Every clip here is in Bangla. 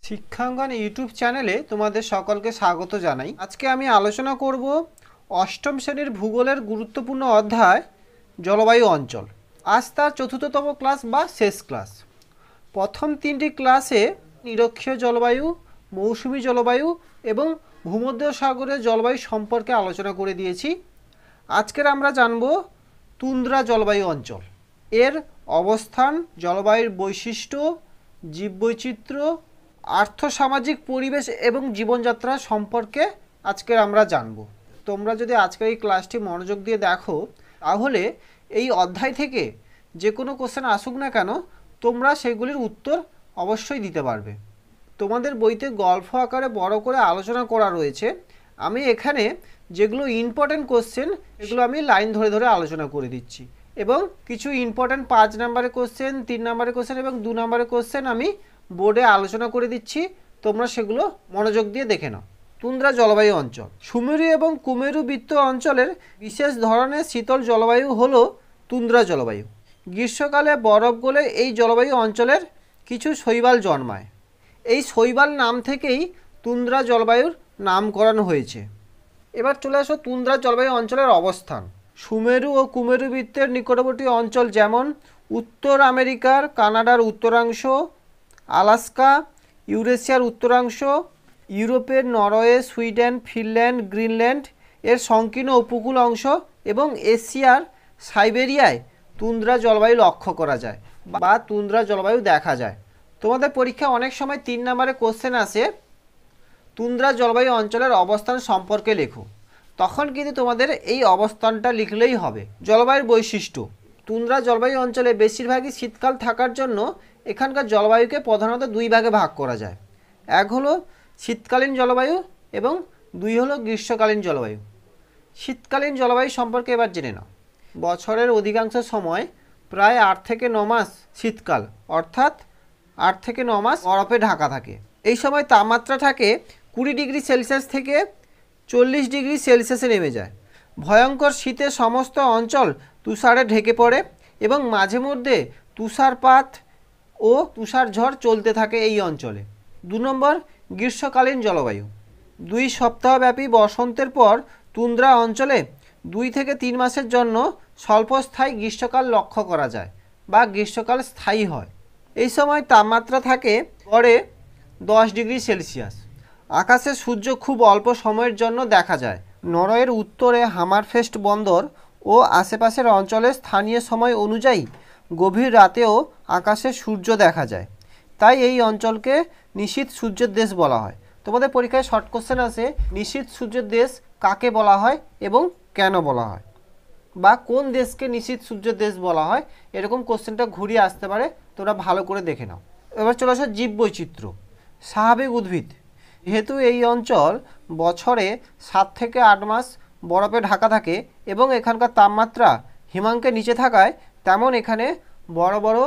শিক্ষাঙ্গন ইউটিউব চ্যানেলে তোমাদের সকলকে স্বাগত জানাই। আজকে আমি আলোচনা করব অষ্টম শ্রেণীর ভূগোলের গুরুত্বপূর্ণ অধ্যায় জলবায়ু অঞ্চল। আজ তার চতুর্থতম ক্লাস বা শেষ ক্লাস। প্রথম তিনটি ক্লাসে নিরক্ষীয় জলবায়ু, মৌসুমী জলবায়ু এবং ভূমধ্যসাগরের জলবায়ু সম্পর্কে আলোচনা করে দিয়েছি। আজকের আমরা জানব তুন্দ্রা জলবায়ু অঞ্চল, এর অবস্থান, জলবায়ুর বৈশিষ্ট্য, জীববৈচিত্র্য, আর্থসামাজিক পরিবেশ এবং জীবনযাত্রা সম্পর্কে আজকের আমরা জানব। তোমরা যদি আজকের এই ক্লাসটি মনোযোগ দিয়ে দেখো, তাহলে এই অধ্যায় থেকে যে কোনো কোশ্চেন আসুক না কেন, তোমরা সেগুলির উত্তর অবশ্যই দিতে পারবে। তোমাদের বইতে গল্প আকারে বড় করে আলোচনা করা রয়েছে। আমি এখানে যেগুলো ইম্পর্টেন্ট কোশ্চেন, এগুলো আমি লাইন ধরে ধরে আলোচনা করে দিচ্ছি, এবং কিছু ইম্পর্টেন্ট 5 নম্বরের কোশ্চেন, 3 নম্বরের কোশ্চেন এবং 2 নম্বরের কোশ্চেন আমি বোর্ডে আলোচনা করে দিচ্ছি। তোমরা সেগুলো মনোযোগ দিয়ে দেখে নাও। তুন্দ্রা জলবায়ু অঞ্চল। সুমেরু এবং কুমেরু বৃত্ত অঞ্চলের বিশেষ ধরনের শীতল জলবায়ু হলো তুন্দ্রা জলবায়ু। গ্রীষ্মকালে বরফ গলে এই জলবায়ু অঞ্চলের কিছু শৈবাল জন্মায়। এই শৈবাল নাম থেকেই তুন্দ্রা জলবায়ুর নামকরণ হয়েছে। এবার চলে আসো তুন্দ্রা জলবায়ু অঞ্চলের অবস্থান। সুমেরু ও কুমেরু বৃত্তের নিকটবর্তী অঞ্চল যেমন উত্তর আমেরিকার কানাডার উত্তরাংশ, আলাস্কা, ইউরেশিয়ার উত্তরাংশ, ইউরোপের নরওয়ে, সুইডেন, ফিনল্যান্ড, গ্রিনল্যান্ড এর সংকীর্ণ উপকূল অংশ এবং এশিয়ার সাইবেরিয়ায় তুন্দ্রা জলবায়ু লক্ষ্য করা যায় বা তুন্দ্রা জলবায়ু দেখা যায়। তোমাদের পরীক্ষা অনেক সময় 3 নম্বরে কোশ্চেন আসে, তুন্দ্রা জলবায়ু অঞ্চলের অবস্থান সম্পর্কে লেখো। তখন কিন্তু তোমাদের এই অবস্থানটা লিখলেই হবে। জলবায়ুর বৈশিষ্ট্য। তুন্দ্রা জলবায়ু অঞ্চলে বেশিরভাগই শীতকাল থাকার জন্য এখানকার জলবায়ুকে প্রধানত 2 ভাগে ভাগ করা যায়। এক হলো শীতকালীন জলবায়ু এবং 2 হলো গ্রীষ্মকালীন জলবায়ু। শীতকালীন জলবায়ু সম্পর্কে এবার জেনে নাও। বছরের অধিকাংশ সময় প্রায় 8 থেকে 9 মাস শীতকাল, অর্থাৎ 8 থেকে 9 মাস বরফে ঢাকা থাকে। এই সময় তাপমাত্রা থাকে 20 ডিগ্রি সেলসিয়াস থেকে 40 ডিগ্রি সেলসিয়াসে নেমে যায়। ভয়ঙ্কর শীতে সমস্ত অঞ্চল তুষারে ঢেকে পড়ে এবং মাঝে মধ্যে তুষারপাত ও তুষারঝড় চলতে থাকে এই অঞ্চলে। 2 নম্বর গ্রীষ্মকালীন জলবায়ু। 2 সপ্তাহব্যাপী বসন্তের পর তুন্দ্রা অঞ্চলে 2 থেকে 3 মাসের জন্য স্বল্পস্থায়ী গ্রীষ্মকাল লক্ষ্য করা যায় বা গ্রীষ্মকাল স্থায়ী হয়। এই সময় তাপমাত্রা থাকে গড়ে 10 ডিগ্রি সেলসিয়াস। আকাশে সূর্য খুব অল্প সময়ের জন্য দেখা যায়। নরওয়ের উত্তরে হামারফেস্ট বন্দর ও আশেপাশের অঞ্চলে স্থানীয় সময় অনুযায়ী গভীর রাতেও আকাশে সূর্য দেখা যায়। তাই এই অঞ্চলকে নিশীথ সূর্যের দেশ বলা হয়। তোমাদের পরীক্ষায় শর্ট কোশ্চেন আসে, নিশীথ সূর্যের দেশ কাকে বলা হয় এবং কেন বলা হয়, বা কোন দেশকে নিশীথ সূর্যের দেশ বলা হয়, এরকম কোশ্চেনটা ঘুরিয়ে আসতে পারে। তোমরা ভালো করে দেখে নাও। এবার চলে আসো জীববৈচিত্র্য। স্বাভাবিক উদ্ভিদ। যেহেতু এই অঞ্চল বছরে 7 থেকে 8 মাস বরফে ঢাকা থাকে এবং এখানকার তাপমাত্রা হিমাঙ্কের নিচে থাকায় তেমন এখানে বড় বড়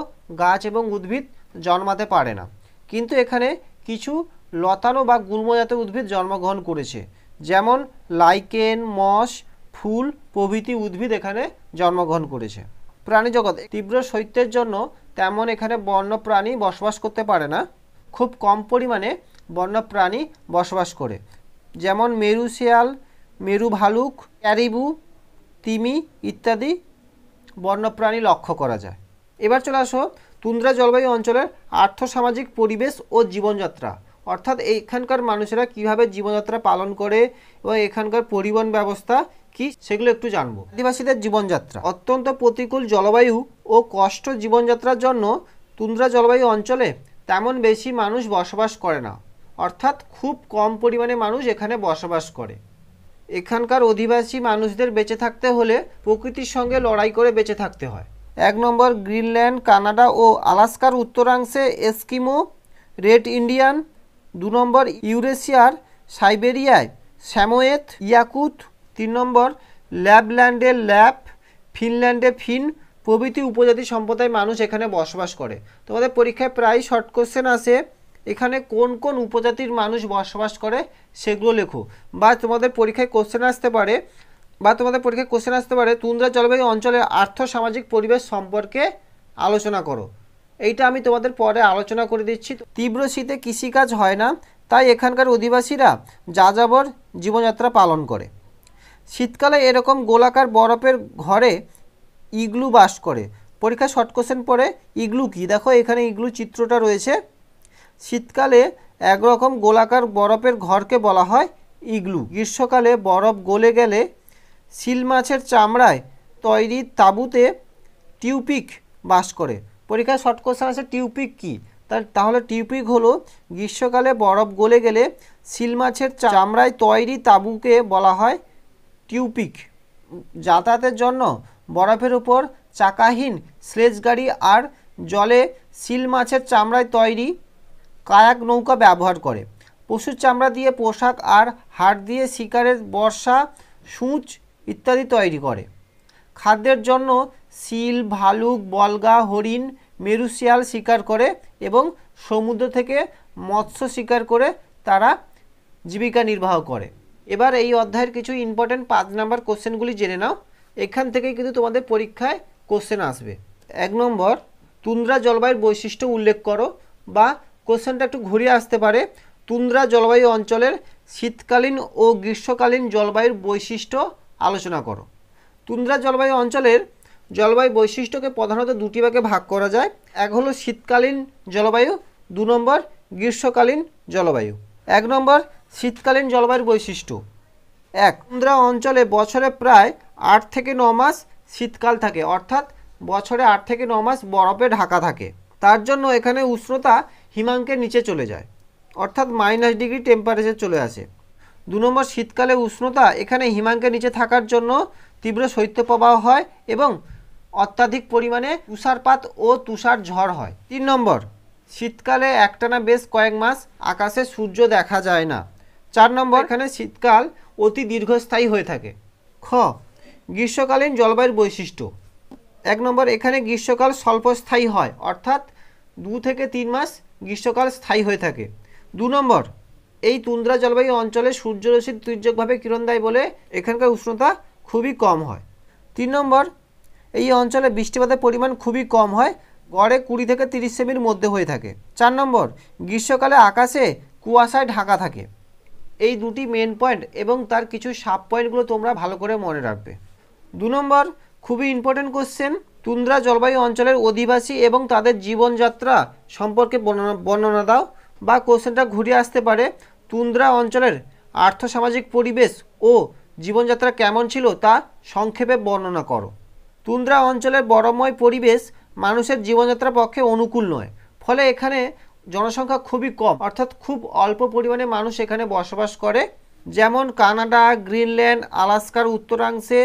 গাছ এবং উদ্ভিদ জন্মাতে পারে না। কিন্তু এখানে কিছু লতানো বা গুল্মজাতীয় উদ্ভিদ জন্মগ্রহণ করেছে, যেমন লাইকেন, মস, ফুল প্রভৃতি উদ্ভিদ এখানে জন্মগ্রহণ করেছে। প্রাণী জগৎ। তীব্র শৈত্যের জন্য তেমন এখানে বন্য প্রাণী বসবাস করতে পারে না। খুব কম পরিমাণে বন্য প্রাণী বসবাস করে, যেমন মেরু শেয়াল, মেরু ভালুক, ক্যারিবু, তিমি ইত্যাদি বন্যপ্রাণী লক্ষ্য করা যায়। এবার চলে আসো তুন্দ্রা জলবায়ু অঞ্চলের আর্থসামাজিক পরিবেশ ও জীবনযাত্রা, অর্থাৎ এখানকার মানুষেরা কিভাবে জীবনযাত্রা পালন করে এবং এখানকার পরিবহন ব্যবস্থা কি, সেগুলো একটু জানবো। আদিবাসীদের জীবনযাত্রা। অত্যন্ত প্রতিকূল জলবায়ু ও কষ্ট জীবনযাত্রার জন্য তুন্দ্রা জলবায়ু অঞ্চলে তেমন বেশি মানুষ বসবাস করে না, অর্থাৎ খুব কম পরিমাণে মানুষ এখানে বসবাস করে। এখানকার অধিবাসী মানুষদের বেঁচে থাকতে হলে প্রকৃতির সঙ্গে লড়াই করে বেঁচে থাকতে হয়। 1 নম্বর গ্রিনল্যান্ড, কানাডা ও আলাস্কার উত্তরাংশে এস্কিমো, রেড ইন্ডিয়ান। 2 নম্বর ইউরেশিয়ার সাইবেরিয়ায় স্যামোয়েত, ইয়াকুত। 3 নম্বর ল্যাপল্যান্ডের ল্যাপ, ফিনল্যান্ডে ফিন প্রভৃতি উপজাতি সম্প্রদায় মানুষ এখানে বসবাস করে। তোমাদের পরীক্ষায় প্রায় শর্ট কোশ্চেন আসে, এখানে কোন কোন উপজাতির মানুষ বসবাস করে সেগুলো লেখো। বা তোমাদের পরীক্ষায় কোশ্চেন আসতে পারে তুন্দ্রা জলবায়ু অঞ্চলের আর্থসামাজিক পরিবেশ সম্পর্কে আলোচনা করো। এইটা আমি তোমাদের পরে আলোচনা করে দিচ্ছি। তীব্র শীতে কৃষিকাজ হয় না, তাই এখানকার অধিবাসীরা যাযাবর জীবনযাত্রা পালন করে। শীতকালে এরকম গোলাকার বরফের ঘরে ইগলু বাস করে। পরীক্ষা শর্ট কোশ্চেন পড়ে ইগলু কি, দেখো এখানে ইগলু চিত্রটা রয়েছে। শীতকালে একরকম গোলাকার বরফের ঘরকে বলা হয় ইগলু। গ্রীষ্মকালে বরফ গলে গেলে সিল মাছের চামড়ায় তৈরি তাঁবুতে টিউপিক বাস করে। পরীক্ষায় শর্ট কোশ্চেন আছে টিউপিক কি, তাহলে টিউপিক হলো গ্রীষ্মকালে বরফ গলে গেলে সিল মাছের চামড়ায় তৈরি তাঁবুকে বলা হয় টিউপিক। যাতায়াতের জন্য বরফের উপর চাকাহীন স্লেজ গাড়ি আর জলে সিল মাছের চামড়ায় তৈরি কায়াক নৌকা ব্যবহার করে। পশুর চামড়া দিয়ে পোশাক আর হাড় দিয়ে শিকারের বর্ষা, সূঁচ ইত্যাদি তৈরি করে। খাদ্যের জন্য সিল, ভালুক, বলগা, হরিণ, মেরুশিয়াল শিকার করে এবং সমুদ্র থেকে মৎস্য শিকার করে তারা জীবিকা নির্বাহ করে। এবার এই অধ্যায়ের কিছু ইম্পর্টেন্ট 5 নাম্বার কোশ্চেনগুলি জেনে নাও। এখান থেকেই কিন্তু তোমাদের পরীক্ষায় কোশ্চেন আসবে। 1 নম্বর, তুন্দ্রা জলবায়ুর বৈশিষ্ট্য উল্লেখ করো, বা কোশ্চেনটা একটু ঘুরিয়ে আসতে পারে, তুন্দ্রা জলবায়ু অঞ্চলের শীতকালীন ও গ্রীষ্মকালীন জলবায়ুর বৈশিষ্ট্য আলোচনা করো। তুন্দ্রা জলবায়ু অঞ্চলের জলবায়ু বৈশিষ্ট্যকে প্রধানত দুটি ভাগে ভাগ করা যায়। এক হলো শীতকালীন জলবায়ু, 2 নম্বর গ্রীষ্মকালীন জলবায়ু। 1 নম্বর, শীতকালীন জলবায়ুর বৈশিষ্ট্য। 1, তুন্দ্রা অঞ্চলে বছরে প্রায় 8 থেকে 9 মাস শীতকাল থাকে, অর্থাৎ বছরে 8 থেকে 9 মাস বরফে ঢাকা থাকে। তার জন্য এখানে উষ্ণতা হিমাঙ্কের নিচে চলে যায়, অর্থাৎ -ডিগ্রি টেম্পারেচার চলে আসে। 2 নম্বর, শীতকালে উষ্ণতা এখানে হিমাঙ্কের নিচে থাকার জন্য তীব্র শৈত্যপ্রবাহ হয় এবং অত্যাধিক পরিমাণে তুষারপাত ও তুষার ঝড় হয়। 3 নম্বর, শীতকালে একটানা বেশ কয়েক মাস আকাশে সূর্য দেখা যায় না। 4 নম্বর, এখানে শীতকাল অতি দীর্ঘস্থায়ী হয়ে থাকে। খ, গ্রীষ্মকালীন জলবায়ুর বৈশিষ্ট্য। 1 নম্বর, এখানে গ্রীষ্মকাল স্বল্পস্থায়ী হয়, অর্থাৎ 2 থেকে 3 মাস গ্রীষ্মকাল স্থায়ী হয়ে থাকে। 2 নম্বর, এই তুন্দ্রা জলবায়ু অঞ্চলে সূর্যরশ্মি তুর্যকভাবে কিরণ দেয় বলে এখানকার উষ্ণতা খুবই কম হয়। 3 নম্বর, এই অঞ্চলে বৃষ্টিপাতের পরিমাণ খুবই কম হয়, গড়ে 20 থেকে 30 সেমির মধ্যে হয়ে থাকে। 4 নম্বর, গ্রীষ্মকালে আকাশে কুয়াশায় ঢাকা থাকে। এই দুটি মেন পয়েন্ট এবং তার কিছু সাব পয়েন্টগুলো তোমরা ভালো করে মনে রাখবে। 2 নম্বর, খুবই ইম্পর্টেন্ট কোশ্চেন, তুন্দ্রা জলবায়ু অঞ্চলের অধিবাসী এবং তাদের জীবনযাত্রা সম্পর্কে বর্ণনা দাও, বা কোশ্চেনটা ঘুরিয়ে আসতে পারে, তুন্দ্রা অঞ্চলের আর্থসামাজিক পরিবেশ ও জীবনযাত্রা কেমন ছিল তা সংক্ষেপে বর্ণনা করো। তুন্দ্রা অঞ্চলের বরফময় পরিবেশ মানুষের জীবনযাত্রার পক্ষে অনুকূল নয়, ফলে এখানে জনসংখ্যা খুবই কম, অর্থাৎ খুব অল্প পরিমাণে মানুষ এখানে বসবাস করে। যেমন কানাডা, গ্রিনল্যান্ড, আলাস্কার উত্তরাংশে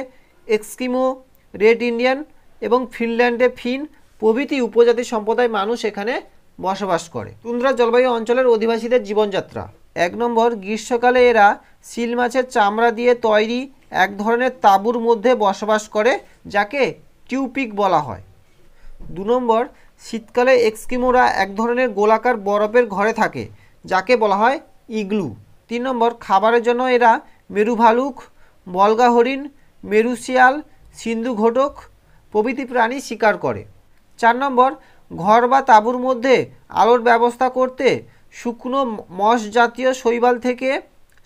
এস্কিমো, রেড ইন্ডিয়ান এবং ফিনল্যান্ডে ফিন প্রভৃতি উপজাতি সম্প্রদায় মানুষ এখানে বসবাস করে। তুন্দ্রা জলবায়ু অঞ্চলের অধিবাসীদের জীবনযাত্রা। 1 নম্বর, গ্রীষ্মকালে এরা সিল মাছের চামড়া দিয়ে তৈরি এক ধরনের তাঁবুর মধ্যে বসবাস করে, যাকে টিউপিক বলা হয়। 2 নম্বর, শীতকালে এস্কিমোরা এক ধরনের গোলাকার বরফের ঘরে থাকে, যাকে বলা হয় ইগলু। 3 নম্বর, খাবারের জন্য এরা মেরু ভালুক, বলগা হরিণ, মেরুশিয়াল, সিন্ধু ঘটক প্রভৃতি প্রাণী শিকার করে। 4 নম্বর, ঘর বা তাঁবুর মধ্যে আলোর ব্যবস্থা করতে শুকনো মশ জাতীয় শৈবাল থেকে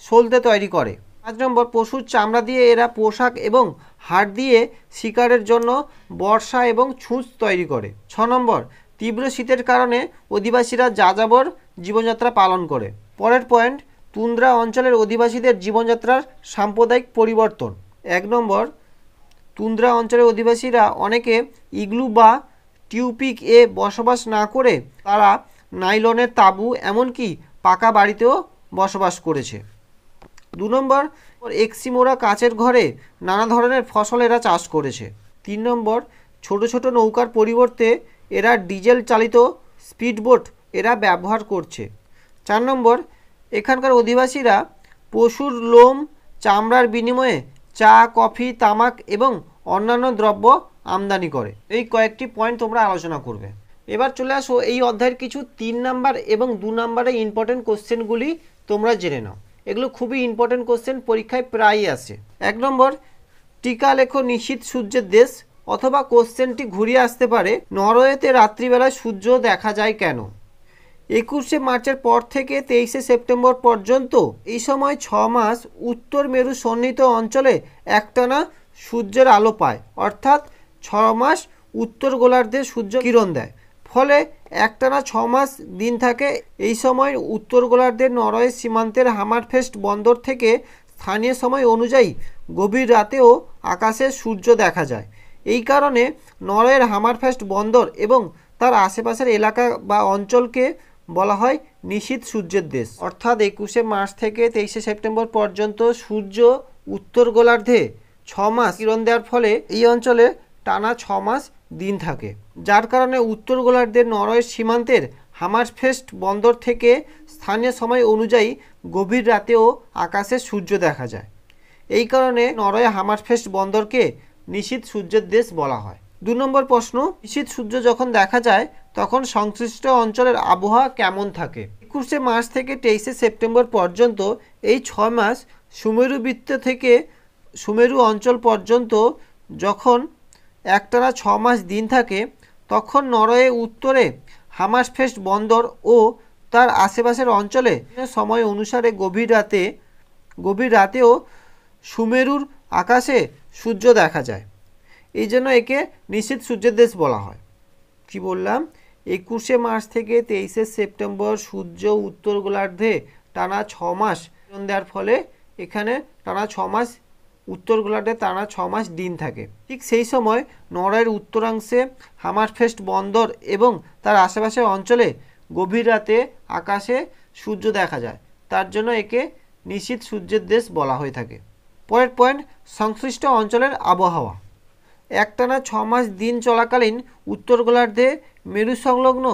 সলতে তৈরি করে। 5 নম্বর, পশুর চামড়া দিয়ে এরা পোশাক এবং হাড় দিয়ে শিকারের জন্য বর্ষা এবং ছুঁচ তৈরি করে। 6 নম্বর, তীব্র শীতের কারণে অধিবাসীরা যাযাবর জীবনযাত্রা পালন করে। পরের পয়েন্ট, তুন্দ্রা অঞ্চলের অধিবাসীদের জীবনযাত্রার সাম্প্রদায়িক পরিবর্তন। 1 নম্বর, তুন্দ্রা অঞ্চলের অধিবাসীরা অনেকে ইগলু বা টিউপিক এ বসবাস না করে তারা নাইলনের তাঁবু, এমনকি পাকা বাড়িতেও বসবাস করেছে। 2 নম্বর, এস্কিমোরা কাচের ঘরে নানা ধরনের ফসল এরা চাষ করেছে। 3 নম্বর, ছোট ছোট নৌকার পরিবর্তে এরা ডিজেল চালিত স্পিডবোট এরা ব্যবহার করছে। 4 নম্বর, এখানকার অধিবাসীরা পশুর লোম, চামড়ার বিনিময়ে চা, কফি, তামাক এবং অন্যান্য দ্রব্য আমদানি করে। এই কয়েকটি পয়েন্ট তোমরা আলোচনা করবে। এবার চলে আসো এই অধ্যায়ের কিছু 3 নাম্বার এবং 2 নাম্বারের ইম্পর্টেন্ট কোশ্চেনগুলি তোমরা জেনে নাও। এগুলো খুবই ইম্পর্টেন্ট কোশ্চেন, পরীক্ষায় প্রায়ই আসে। 1 নম্বর, টিকা লেখো নিশীথ সূর্যের দেশ। অথবা কোশ্চেনটি ঘুরিয়ে আসতে পারে, নরওয়েতে রাত্রিবেলায় সূর্য দেখা যায় কেন? 21শে মার্চের পর থেকে 23শে সেপ্টেম্বর পর্যন্ত এই সময় 6 মাস উত্তর মেরু সন্নিহিত অঞ্চলে একটানা সূর্যের আলো পায়, অর্থাৎ 6 মাস উত্তর গোলার্ধে সূর্য কিরণ দেয়। ফলে একটানা 6 মাস দিন থাকে। এই সময় উত্তর গোলার্ধের নরওয়ে সীমান্তের হামারফেস্ট বন্দর থেকে স্থানীয় সময় অনুযায়ী গভীর রাতেও আকাশে সূর্য দেখা যায়। এই কারণে নরওয়ের হামারফেস্ট বন্দর এবং তার আশেপাশের এলাকা বা অঞ্চলকে বলা হয় নিশীথ সূর্যের দেশ। অর্থাৎ 21শে মার্চ থেকে 23শে সেপ্টেম্বর পর্যন্ত সূর্য উত্তর গোলার্ধে 6 মাস কিরণ দেওয়ার ফলে এই অঞ্চলে টানা 6 মাস দিন থাকে, যার কারণে উত্তর গোলার্ধের নরওয়ের সীমান্তের হামারফেস্ট বন্দর থেকে স্থানীয় সময় অনুযায়ী গভীর রাতেও আকাশে সূর্য দেখা যায়। এই কারণে নরওয়ে হামারফেস্ট বন্দরকে নিশীথ সূর্যের দেশ বলা হয়। 2 নম্বর প্রশ্ন, নিশীথ সূর্য যখন দেখা যায় তখন সংশ্লিষ্ট অঞ্চলের আবহাওয়া কেমন থাকে? 21শে মার্চ থেকে 23শে সেপ্টেম্বর পর্যন্ত এই 6 মাস সুমেরু বৃত্ত থেকে সুমেরু অঞ্চল পর্যন্ত যখন একটানা 6 মাস দিন থাকে, তখন নরওয়ে উত্তরে হামারফেস্ট বন্দর ও তার আশেপাশের অঞ্চলে সময় অনুসারে গভীর রাতেও সুমেরুর আকাশে সূর্য দেখা যায়। এই জন্য একে নিশীথ সূর্যের দেশ বলা হয়। কি বললাম? 21শে মার্চ থেকে 23শে সেপ্টেম্বর সূর্য উত্তর গোলার্ধে টানা 6 মাস কিরণ দেওয়ার ফলে এখানে টানা 6 মাস উত্তর গোলার্ধে টানা 6 মাস দিন থাকে। ঠিক সেই সময় নরওয়ের উত্তরাংশে হামারফেস্ট বন্দর এবং তার আশেপাশের অঞ্চলে গভীর রাতে আকাশে সূর্য দেখা যায়, তার জন্য একে নিশীথ সূর্যের দেশ বলা হয়ে থাকে। পরের পয়েন্ট, সংশ্লিষ্ট অঞ্চলের আবহাওয়া। একটানা 6 মাস দিন চলাকালীন উত্তর গোলার্ধে মেরু সংলগ্ন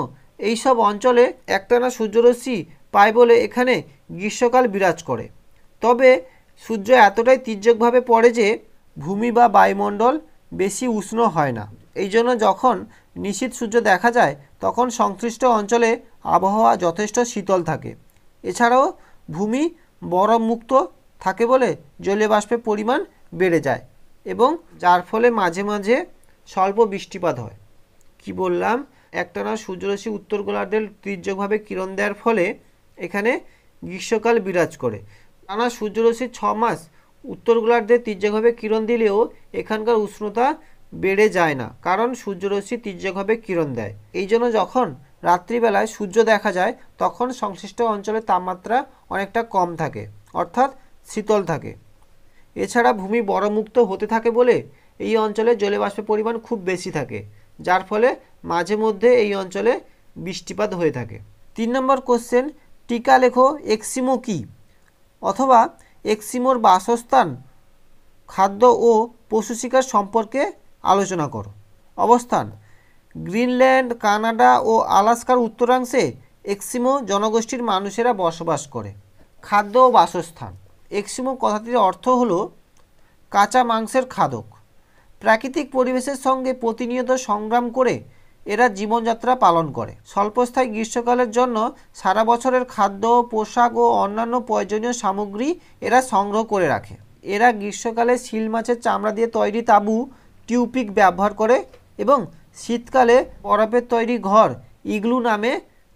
এইসব অঞ্চলে একটানা সূর্যরশ্মি পায় বলে এখানে গ্রীষ্মকাল বিরাজ করে। তবে সূর্য এতটাই তীর্যকভাবে পড়ে যে ভূমি বা বায়ুমণ্ডল বেশি উষ্ণ হয় না। এই জন্য যখন নিশীথ সূর্য দেখা যায় তখন সংশ্লিষ্ট অঞ্চলে আবহাওয়া যথেষ্ট শীতল থাকে। এছাড়াও ভূমি বরফমুক্ত থাকে বলে জলীয় বাষ্পের পরিমাণ বেড়ে যায় এবং যার ফলে মাঝে মাঝে স্বল্প বৃষ্টিপাত হয়। কি বললাম? একটানা সূর্যরশ্মি উত্তর গোলার্ধের তীর্যকভাবে কিরণ দেওয়ার ফলে এখানে গ্রীষ্মকাল বিরাজ করে। টানা সূর্যরশ্মি 6 মাস উত্তর গোলার্ধে তীর্যকভাবে কিরণ দিলেও এখানকার উষ্ণতা বেড়ে যায় না, কারণ সূর্যরশ্মি তীর্যকভাবে কিরণ দেয়। এই জন্য যখন রাত্রিবেলায় সূর্য দেখা যায় তখন সংশ্লিষ্ট অঞ্চলের তাপমাত্রা অনেকটা কম থাকে, অর্থাৎ শীতল থাকে। এছাড়া ভূমি বরফমুক্ত হতে থাকে বলে এই অঞ্চলে জলীয় বাষ্পের পরিমাণ খুব বেশি থাকে, যার ফলে মাঝে মধ্যে এই অঞ্চলে বৃষ্টিপাত হয়ে থাকে। 3 নম্বর কোশ্চেন, টিকা লেখো এস্কিমো কি? অথবা এস্কিমোর বাসস্থান, খাদ্য ও পশু শিকার সম্পর্কে আলোচনা করো। অবস্থান, গ্রিনল্যান্ড, কানাডা ও আলাস্কার উত্তরাংশে এস্কিমো জনগোষ্ঠীর মানুষেরা বসবাস করে। খাদ্য ও বাসস্থান, এস্কিমো কথাটির অর্থ হলো কাঁচা মাংসের খাদক। প্রাকৃতিক পরিবেশের সঙ্গে প্রতিনিয়ত সংগ্রাম করে এরা জীবনযাত্রা পালন করে। স্বল্পস্থায়ী গ্রীষ্মকালের জন্য সারা বছরের খাদ্য, পোশাক ও অন্যান্য প্রয়োজনীয় সামগ্রী এরা সংগ্রহ করে রাখে। এরা গ্রীষ্মকালে শিল মাছের চামড়া দিয়ে তৈরি তাঁবু, টিউপিক ব্যবহার করে এবং শীতকালে বরফের তৈরি ঘর, ইগলু নামে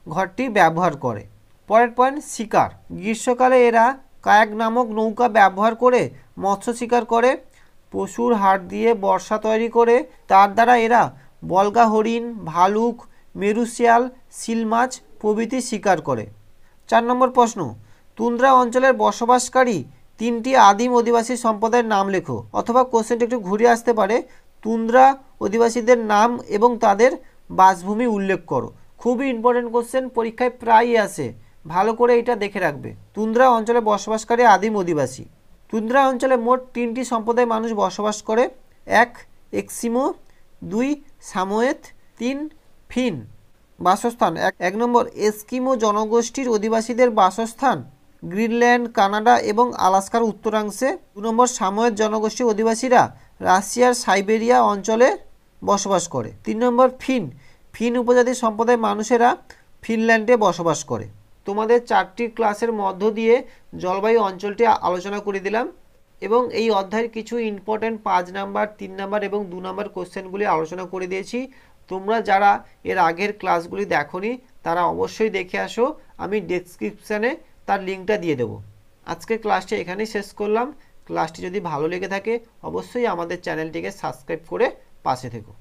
ঘরটি ব্যবহার করে। পরের পয়েন্ট, শিকার। গ্রীষ্মকালে এরা কায়াক নামক নৌকা ব্যবহার করে মৎস্য শিকার করে। পশুর হাড় দিয়ে বর্ষা তৈরি করে তার দ্বারা এরা বলগা হরিণ, ভালুক, মেরু শিয়াল, সিল মাছ প্রভৃতি শিকার করে। 4 নম্বর প্রশ্ন, তুন্দ্রা অঞ্চলের বসবাসকারী 3টি আদিম অধিবাসী সম্প্রদায়ের নাম লেখো। অথবা কোশ্চেনটা একটু ঘুরে আসতে পারে, তুন্দ্রা অধিবাসীদের নাম এবং তাদের বাসভূমি উল্লেখ করো। খুবই ইম্পর্টেন্ট কোশ্চেন, পরীক্ষায় প্রায়ই আসে, ভালো করে এটা দেখে রাখবে। তুন্দ্রা অঞ্চলে বসবাসকারী আদিম অধিবাসী। তুন্দ্রা অঞ্চলে মোট 3টি সম্প্রদায়ের মানুষ বসবাস করে। 1 এস্কিমো, 2 সামোয়েদ, 3 ফিন। বাসস্থান, 1 নম্বর এস্কিমো জনগোষ্ঠীর অধিবাসীদের বাসস্থান গ্রিনল্যান্ড, কানাডা এবং আলাস্কার উত্তরাংশে। 2 নম্বর সামোয়েদ জনগোষ্ঠীর অধিবাসীরা রাশিয়ার সাইবেরিয়া অঞ্চলে বসবাস করে। 3 নম্বর ফিন উপজাতি সম্প্রদায়ের মানুষেরা ফিনল্যান্ডে বসবাস করে। তোমাদের 4টি ক্লাসের মধ্য দিয়ে জলবায়ু অঞ্চলটি আলোচনা করে দিলাম। এবং এই অধ্যায়ের কিছু ইম্পর্টেন্ট 5 নাম্বার 3 নাম্বার এবং 2 নাম্বার কোশ্চেনগুলি আলোচনা করে দিয়েছি। তোমরা যারা এর আগের ক্লাসগুলি দেখোনি তারা অবশ্যই দেখে আসো, আমি ডেসক্রিপশানে তার লিঙ্কটা দিয়ে দেবো। আজকে ক্লাসটি এখানেই শেষ করলাম। ক্লাসটি যদি ভালো লেগে থাকে অবশ্যই আমাদের চ্যানেলটিকে সাবস্ক্রাইব করে পাশে থেকো।